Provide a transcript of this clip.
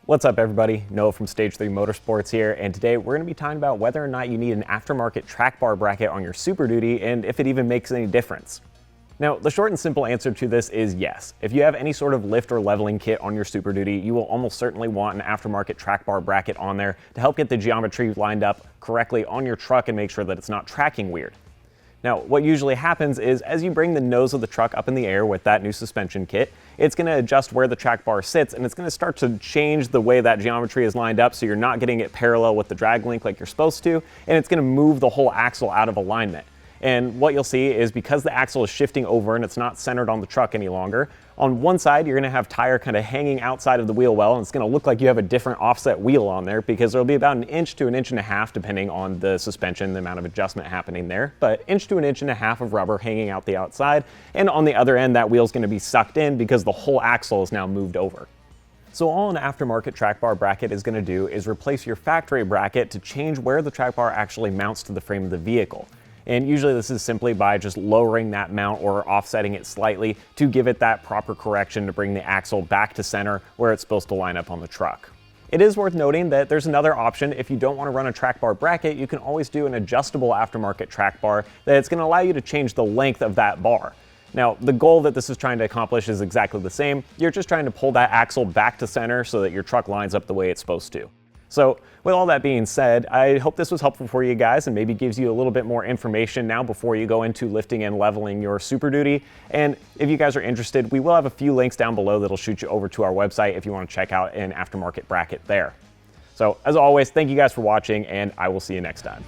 What's up everybody, Noah from Stage 3 Motorsports here, and today we're going to be talking about whether or not you need an aftermarket track bar bracket on your Super Duty and if it even makes any difference. Now, the short and simple answer to this is yes. If you have any sort of lift or leveling kit on your Super Duty, you will almost certainly want an aftermarket track bar bracket on there to help get the geometry lined up correctly on your truck and make sure that it's not tracking weird. Now, what usually happens is as you bring the nose of the truck up in the air with that new suspension kit, it's going to adjust where the track bar sits and it's going to start to change the way that geometry is lined up so you're not getting it parallel with the drag link like you're supposed to, and it's going to move the whole axle out of alignment. And what you'll see is because the axle is shifting over and it's not centered on the truck any longer, on one side you're going to have tire kind of hanging outside of the wheel well, and it's going to look like you have a different offset wheel on there because there'll be about an inch to an inch and a half depending on the suspension, the amount of adjustment happening there, but inch to an inch and a half of rubber hanging out the outside, and on the other end that wheel's going to be sucked in because the whole axle is now moved over. So all an aftermarket track bar bracket is going to do is replace your factory bracket to change where the track bar actually mounts to the frame of the vehicle. And usually this is simply by just lowering that mount or offsetting it slightly to give it that proper correction to bring the axle back to center where it's supposed to line up on the truck. It is worth noting that there's another option. If you don't want to run a track bar bracket, you can always do an adjustable aftermarket track bar that's going to allow you to change the length of that bar. Now, the goal that this is trying to accomplish is exactly the same. You're just trying to pull that axle back to center so that your truck lines up the way it's supposed to. So with all that being said, I hope this was helpful for you guys and maybe gives you a little bit more information now before you go into lifting and leveling your Super Duty. And if you guys are interested, we will have a few links down below that'll shoot you over to our website if you want to check out an aftermarket bracket there. So as always, thank you guys for watching, and I will see you next time.